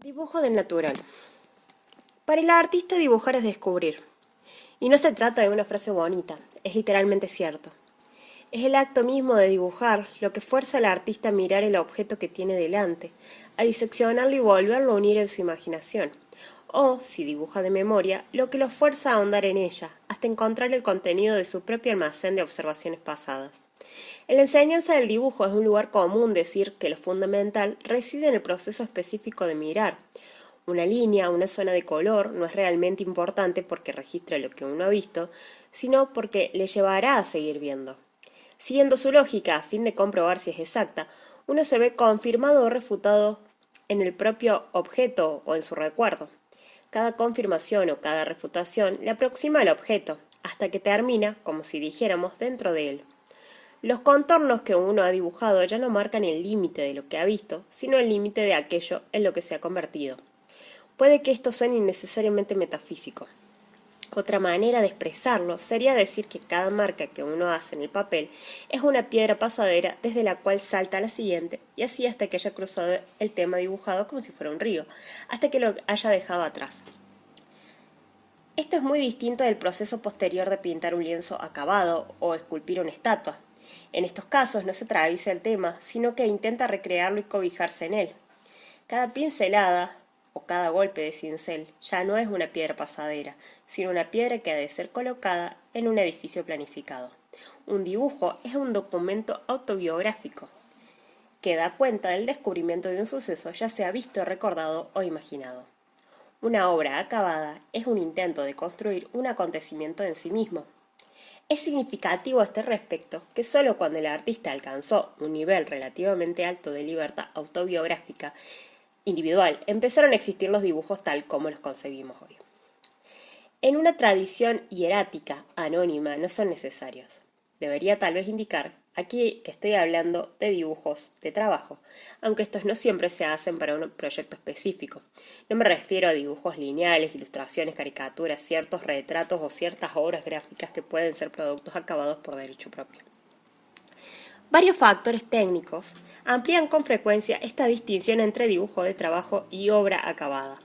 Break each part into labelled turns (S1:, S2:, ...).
S1: Dibujo del natural. Para el artista dibujar es descubrir. Y no se trata de una frase bonita, es literalmente cierto. Es el acto mismo de dibujar lo que fuerza al artista a mirar el objeto que tiene delante, a diseccionarlo y volverlo a unir en su imaginación. O, si dibuja de memoria, lo que lo fuerza a ahondar en ella, hasta encontrar el contenido de su propio almacén de observaciones pasadas. En la enseñanza del dibujo es un lugar común decir que lo fundamental reside en el proceso específico de mirar. Una línea, una zona de color no es realmente importante porque registra lo que uno ha visto, sino porque le llevará a seguir viendo. Siguiendo su lógica a fin de comprobar si es exacta, uno se ve confirmado o refutado en el propio objeto o en su recuerdo. Cada confirmación o cada refutación le aproxima al objeto, hasta que termina, como si dijéramos, dentro de él. Los contornos que uno ha dibujado ya no marcan el límite de lo que ha visto, sino el límite de aquello en lo que se ha convertido. Puede que esto suene innecesariamente metafísico. Otra manera de expresarlo sería decir que cada marca que uno hace en el papel es una piedra pasadera desde la cual salta a la siguiente y así hasta que haya cruzado el tema dibujado como si fuera un río, hasta que lo haya dejado atrás. Esto es muy distinto del proceso posterior de pintar un lienzo acabado o esculpir una estatua. En estos casos no se atraviesa el tema, sino que intenta recrearlo y cobijarse en él. Cada pincelada o cada golpe de cincel ya no es una piedra pasadera, sino una piedra que ha de ser colocada en un edificio planificado. Un dibujo es un documento autobiográfico que da cuenta del descubrimiento de un suceso, ya sea visto, recordado o imaginado. Una obra acabada es un intento de construir un acontecimiento en sí mismo. Es significativo a este respecto que solo cuando el artista alcanzó un nivel relativamente alto de libertad autobiográfica individual empezaron a existir los dibujos tal como los concebimos hoy. En una tradición hierática anónima no son necesarios. Debería tal vez indicar aquí que estoy hablando de dibujos de trabajo, aunque estos no siempre se hacen para un proyecto específico. No me refiero a dibujos lineales, ilustraciones, caricaturas, ciertos retratos o ciertas obras gráficas que pueden ser productos acabados por derecho propio. Varios factores técnicos amplían con frecuencia esta distinción entre dibujo de trabajo y obra acabada.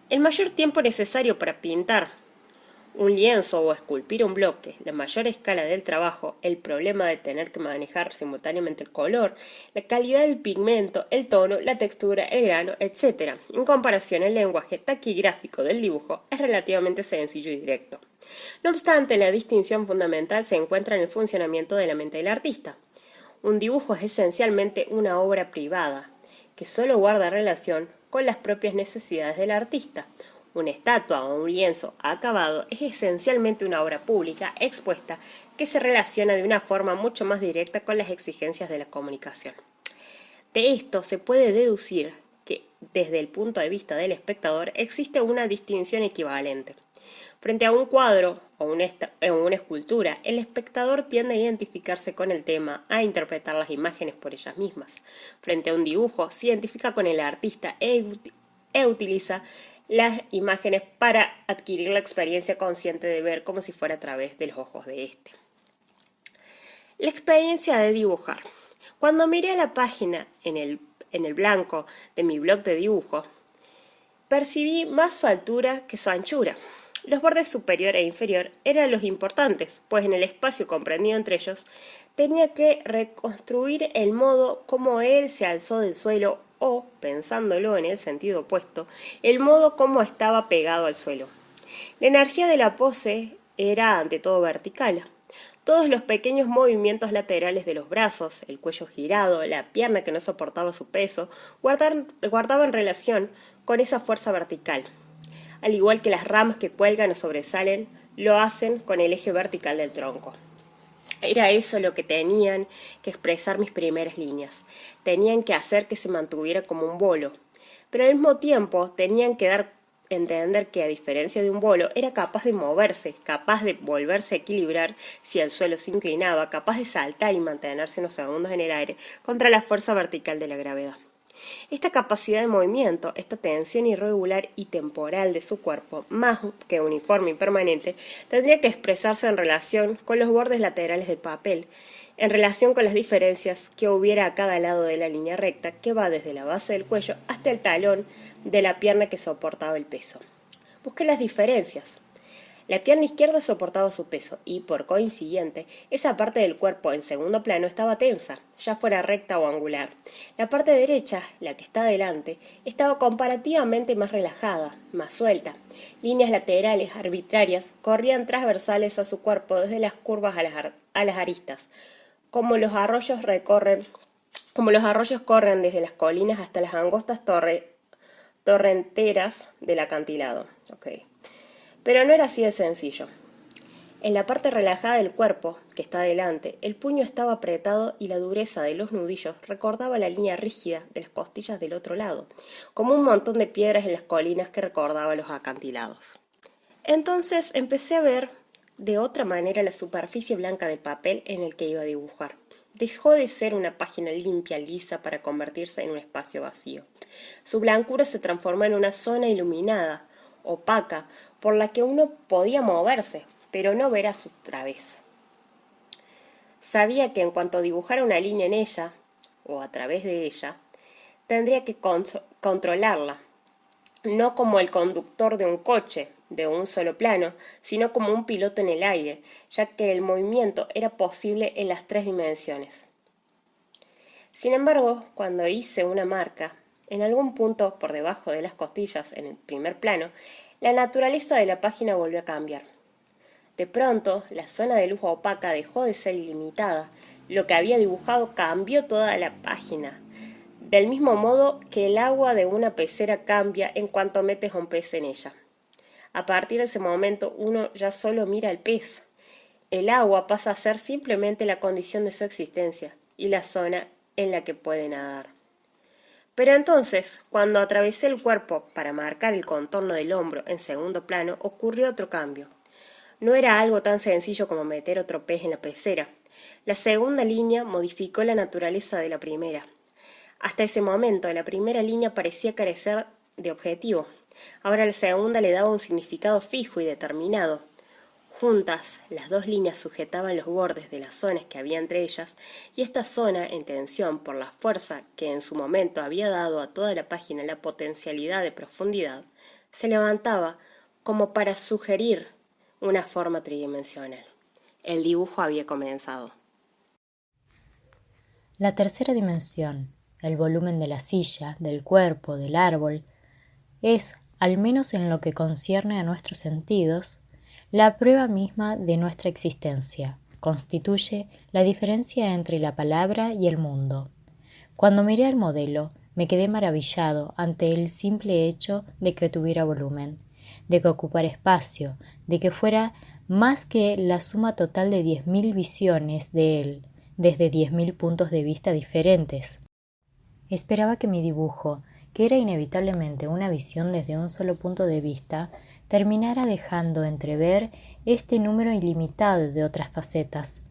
S1: El mayor tiempo necesario para pintar un lienzo o esculpir un bloque, la mayor escala del trabajo, el problema de tener que manejar simultáneamente el color, la calidad del pigmento, el tono, la textura, el grano, etc. En comparación, el lenguaje taquigráfico del dibujo es relativamente sencillo y directo. No obstante, la distinción fundamental se encuentra en el funcionamiento de la mente del artista. Un dibujo es esencialmente una obra privada, que solo guarda relación con las propias necesidades del artista. Una estatua o un lienzo acabado es esencialmente una obra pública expuesta que se relaciona de una forma mucho más directa con las exigencias de la comunicación. De esto se puede deducir que, desde el punto de vista del espectador, existe una distinción equivalente. Frente a un cuadro o una escultura, el espectador tiende a identificarse con el tema, a interpretar las imágenes por ellas mismas. Frente a un dibujo, se identifica con el artista e utiliza las imágenes para adquirir la experiencia consciente de ver como si fuera a través de los ojos de éste. La experiencia de dibujar. Cuando miré a la página en el blanco de mi blog de dibujo, percibí más su altura que su anchura. Los bordes superior e inferior eran los importantes, pues en el espacio comprendido entre ellos tenía que reconstruir el modo como él se alzó del suelo o, pensándolo en el sentido opuesto, el modo como estaba pegado al suelo. La energía de la pose era ante todo vertical. Todos los pequeños movimientos laterales de los brazos, el cuello girado, la pierna que no soportaba su peso, guardaban relación con esa fuerza vertical. Al igual que las ramas que cuelgan o sobresalen, lo hacen con el eje vertical del tronco. Era eso lo que tenían que expresar mis primeras líneas. Tenían que hacer que se mantuviera como un bolo, pero al mismo tiempo tenían que dar a entender que, a diferencia de un bolo, era capaz de moverse, capaz de volverse a equilibrar si el suelo se inclinaba, capaz de saltar y mantenerse unos segundos en el aire contra la fuerza vertical de la gravedad. Esta capacidad de movimiento, esta tensión irregular y temporal de su cuerpo, más que uniforme y permanente, tendría que expresarse en relación con los bordes laterales del papel, en relación con las diferencias que hubiera a cada lado de la línea recta que va desde la base del cuello hasta el talón de la pierna que soportaba el peso. Busque las diferencias. La pierna izquierda soportaba su peso y, por consiguiente, esa parte del cuerpo en segundo plano estaba tensa, ya fuera recta o angular. La parte derecha, la que está delante, estaba comparativamente más relajada, más suelta. Líneas laterales arbitrarias corrían transversales a su cuerpo desde las curvas a las aristas, como los arroyos corren desde las colinas hasta las angostas torrenteras del acantilado. Pero no era así de sencillo. En la parte relajada del cuerpo, que está delante, el puño estaba apretado y la dureza de los nudillos recordaba la línea rígida de las costillas del otro lado, como un montón de piedras en las colinas que recordaba los acantilados. Entonces empecé a ver de otra manera la superficie blanca del papel en el que iba a dibujar. Dejó de ser una página limpia, lisa, para convertirse en un espacio vacío. Su blancura se transformó en una zona iluminada, opaca, por la que uno podía moverse, pero no ver a su través. Sabía que en cuanto dibujara una línea en ella, o a través de ella, tendría que controlarla, no como el conductor de un coche, de un solo plano, sino como un piloto en el aire, ya que el movimiento era posible en las 3 dimensiones. Sin embargo, cuando hice una marca, en algún punto por debajo de las costillas en el primer plano, la naturaleza de la página volvió a cambiar. De pronto, la zona de luz opaca dejó de ser ilimitada. Lo que había dibujado cambió toda la página. Del mismo modo que el agua de una pecera cambia en cuanto metes un pez en ella. A partir de ese momento uno ya solo mira al pez. El agua pasa a ser simplemente la condición de su existencia y la zona en la que puede nadar. Pero entonces, cuando atravesé el cuerpo para marcar el contorno del hombro en segundo plano, ocurrió otro cambio. No era algo tan sencillo como meter otro pez en la pecera. La segunda línea modificó la naturaleza de la primera. Hasta ese momento, la primera línea parecía carecer de objetivo. Ahora la segunda le daba un significado fijo y determinado. Juntas, las 2 líneas sujetaban los bordes de las zonas que había entre ellas, y esta zona, en tensión por la fuerza que en su momento había dado a toda la página la potencialidad de profundidad, se levantaba como para sugerir una forma tridimensional. El dibujo había comenzado.
S2: La tercera dimensión, el volumen de la silla, del cuerpo, del árbol, es, al menos en lo que concierne a nuestros sentidos, la prueba misma de nuestra existencia. Constituye la diferencia entre la palabra y el mundo. Cuando miré al modelo, me quedé maravillado ante el simple hecho de que tuviera volumen, de que ocupara espacio, de que fuera más que la suma total de 10.000 visiones de él, desde 10.000 puntos de vista diferentes. Esperaba que mi dibujo, que era inevitablemente una visión desde un solo punto de vista, terminara dejando entrever este número ilimitado de otras facetas,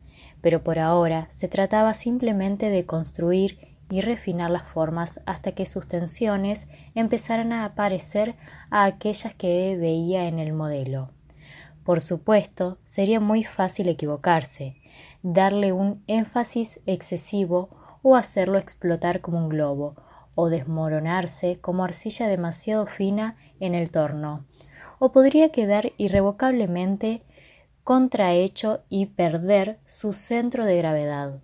S2: pero por ahora se trataba simplemente de construir y refinar las formas hasta que sus tensiones empezaran a aparecer a aquellas que veía en el modelo. Por supuesto, sería muy fácil equivocarse, darle un énfasis excesivo o hacerlo explotar como un globo, o desmoronarse como arcilla demasiado fina en el torno, o podría quedar irrevocablemente contrahecho y perder su centro de gravedad.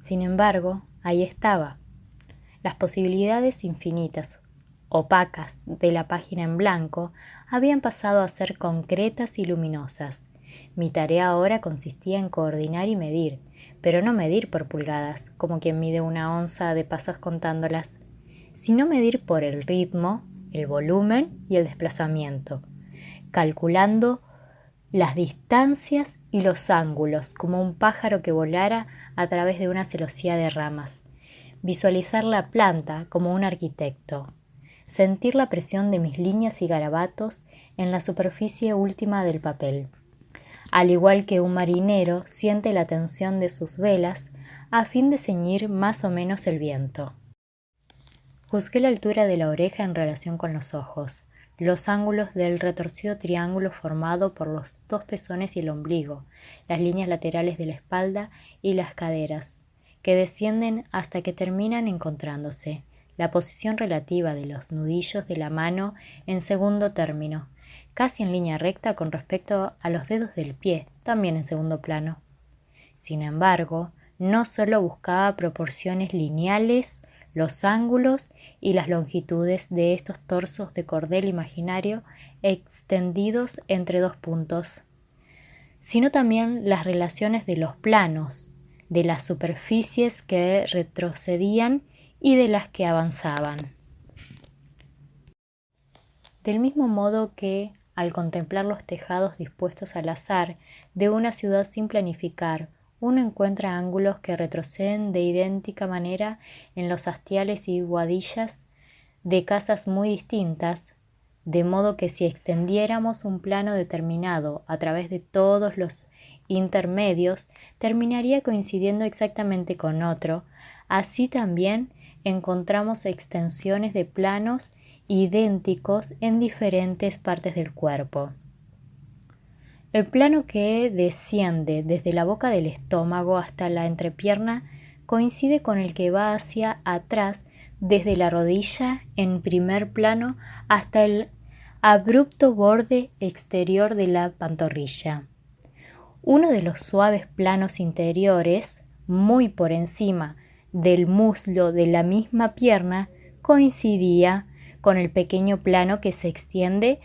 S2: Sin embargo, ahí estaba. Las posibilidades infinitas, opacas, de la página en blanco habían pasado a ser concretas y luminosas. Mi tarea ahora consistía en coordinar y medir, pero no medir por pulgadas, como quien mide una onza de pasas contándolas, sino medir por el ritmo, el volumen y el desplazamiento, calculando las distancias y los ángulos, como un pájaro que volara a través de una celosía de ramas. Visualizar la planta como un arquitecto. Sentir la presión de mis líneas y garabatos en la superficie última del papel. Al igual que un marinero siente la tensión de sus velas a fin de ceñir más o menos el viento. Juzgué la altura de la oreja en relación con los ojos, los ángulos del retorcido triángulo formado por los dos pezones y el ombligo, las líneas laterales de la espalda y las caderas, que descienden hasta que terminan encontrándose, la posición relativa de los nudillos de la mano en segundo término, casi en línea recta con respecto a los dedos del pie, también en segundo plano. Sin embargo, no solo buscaba proporciones lineales, los ángulos y las longitudes de estos torsos de cordel imaginario extendidos entre dos puntos, sino también las relaciones de los planos, de las superficies que retrocedían y de las que avanzaban. Del mismo modo que, al contemplar los tejados dispuestos al azar de una ciudad sin planificar, uno encuentra ángulos que retroceden de idéntica manera en los hastiales y buhardillas de casas muy distintas, de modo que si extendiéramos un plano determinado a través de todos los intermedios, terminaría coincidiendo exactamente con otro. Así también encontramos extensiones de planos idénticos en diferentes partes del cuerpo. El plano que desciende desde la boca del estómago hasta la entrepierna coincide con el que va hacia atrás desde la rodilla en primer plano hasta el abrupto borde exterior de la pantorrilla. Uno de los suaves planos interiores, muy por encima del muslo de la misma pierna, coincidía con el pequeño plano que se extiende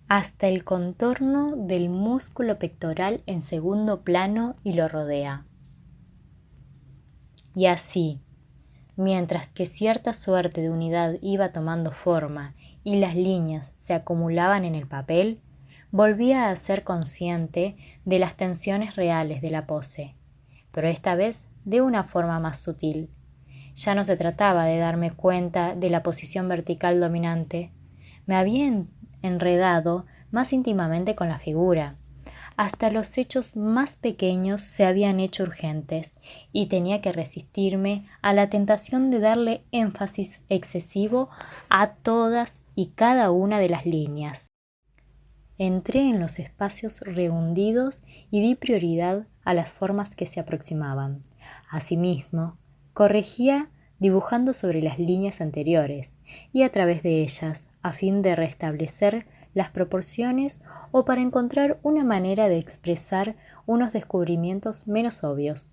S2: hasta el contorno del músculo pectoral en segundo plano y lo rodea. Y así, mientras que cierta suerte de unidad iba tomando forma y las líneas se acumulaban en el papel, volvía a ser consciente de las tensiones reales de la pose, pero esta vez de una forma más sutil. Ya no se trataba de darme cuenta de la posición vertical dominante. Me había enredado más íntimamente con la figura. Hasta los hechos más pequeños se habían hecho urgentes y tenía que resistirme a la tentación de darle énfasis excesivo a todas y cada una de las líneas. Entré en los espacios rehundidos y di prioridad a las formas que se aproximaban. Asimismo, corregía dibujando sobre las líneas anteriores y a través de ellas, a fin de restablecer las proporciones o para encontrar una manera de expresar unos descubrimientos menos obvios.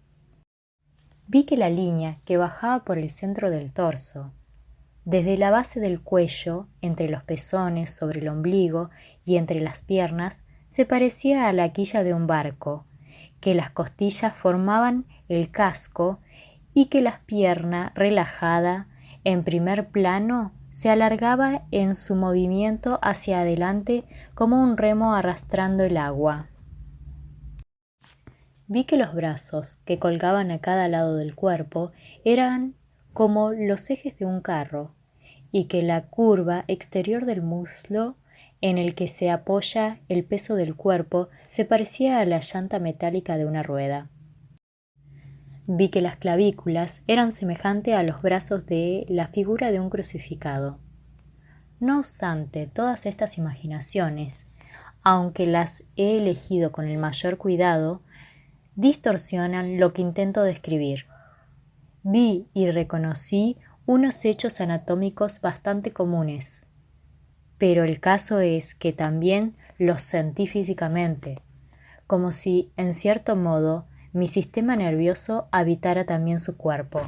S2: Vi que la línea que bajaba por el centro del torso, desde la base del cuello, entre los pezones, sobre el ombligo y entre las piernas, se parecía a la quilla de un barco, que las costillas formaban el casco y que la pierna relajada en primer plano se alargaba en su movimiento hacia adelante como un remo arrastrando el agua. Vi que los brazos que colgaban a cada lado del cuerpo eran como los ejes de un carro y que la curva exterior del muslo en el que se apoya el peso del cuerpo se parecía a la llanta metálica de una rueda. Vi que las clavículas eran semejantes a los brazos de la figura de un crucificado. No obstante, todas estas imaginaciones, aunque las he elegido con el mayor cuidado, distorsionan lo que intento describir. Vi y reconocí unos hechos anatómicos bastante comunes, pero el caso es que también los sentí físicamente, como si, en cierto modo, mi sistema nervioso habitara también su cuerpo.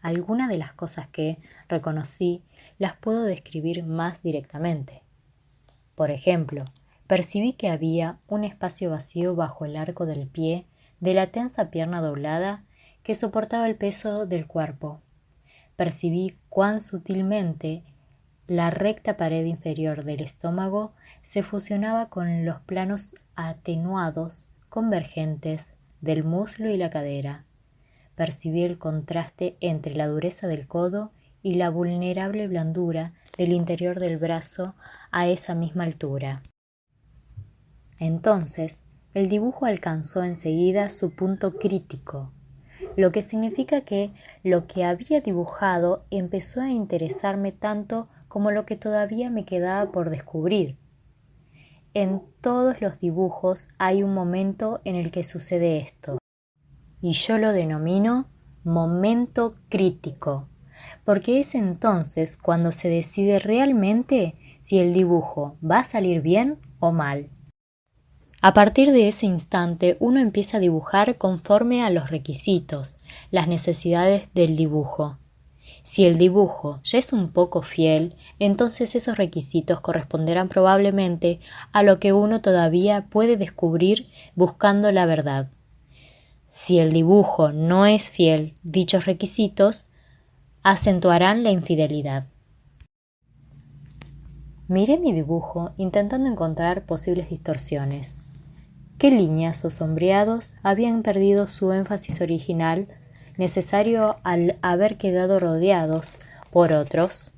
S2: Algunas de las cosas que reconocí las puedo describir más directamente. Por ejemplo, percibí que había un espacio vacío bajo el arco del pie de la tensa pierna doblada que soportaba el peso del cuerpo. Percibí cuán sutilmente la recta pared inferior del estómago se fusionaba con los planos atenuados, convergentes del muslo y la cadera. Percibí el contraste entre la dureza del codo y la vulnerable blandura del interior del brazo a esa misma altura. Entonces, el dibujo alcanzó enseguida su punto crítico. lo que significa que lo que había dibujado empezó a interesarme tanto como lo que todavía me quedaba por descubrir. En todos los dibujos hay un momento en el que sucede esto, y yo lo denomino momento crítico, porque es entonces cuando se decide realmente si el dibujo va a salir bien o mal. A partir de ese instante uno empieza a dibujar conforme a los requisitos, las necesidades del dibujo. Si el dibujo ya es un poco fiel, entonces esos requisitos corresponderán probablemente a lo que uno todavía puede descubrir buscando la verdad. Si el dibujo no es fiel, dichos requisitos acentuarán la infidelidad. Miré mi dibujo intentando encontrar posibles distorsiones. ¿Qué líneas o sombreados habían perdido su énfasis original necesario al haber quedado rodeados por otros?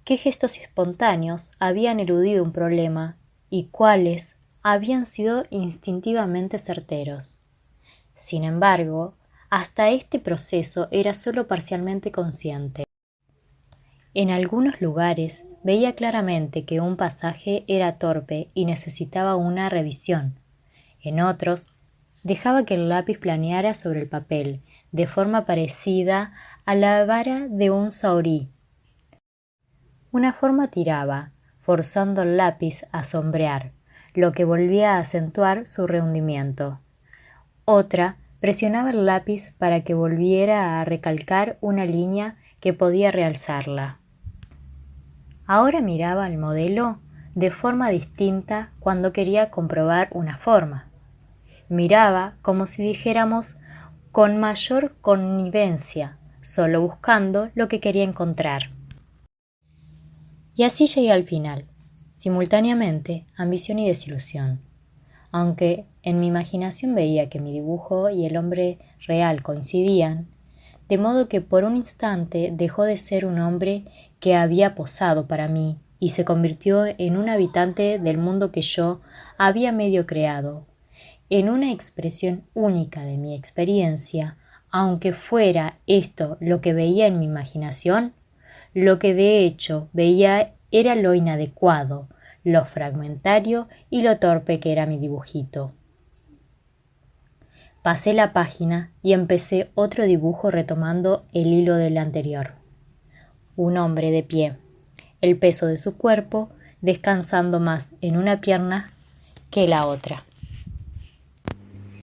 S2: ¿Qué gestos espontáneos habían eludido un problema y cuáles habían sido instintivamente certeros? Sin embargo, hasta este proceso era solo parcialmente consciente. En algunos lugares veía claramente que un pasaje era torpe y necesitaba una revisión. En otros, dejaba que el lápiz planeara sobre el papel, de forma parecida a la vara de un saurí. Una forma tiraba, forzando el lápiz a sombrear, lo que volvía a acentuar su rehundimiento. Otra presionaba el lápiz para que volviera a recalcar una línea que podía realzarla. Ahora miraba al modelo de forma distinta cuando quería comprobar una forma. Miraba como si dijéramos con mayor connivencia, solo buscando lo que quería encontrar. Y así llegué al final, simultáneamente ambición y desilusión. Aunque en mi imaginación veía que mi dibujo y el hombre real coincidían, de modo que por un instante dejó de ser un hombre que había posado para mí y se convirtió en un habitante del mundo que yo había medio creado, en una expresión única de mi experiencia, aunque fuera esto lo que veía en mi imaginación, lo que de hecho veía era lo inadecuado, lo fragmentario y lo torpe que era mi dibujito. Pasé la página y empecé otro dibujo retomando el hilo del anterior. Un hombre de pie, el peso de su cuerpo descansando más en una pierna que la otra.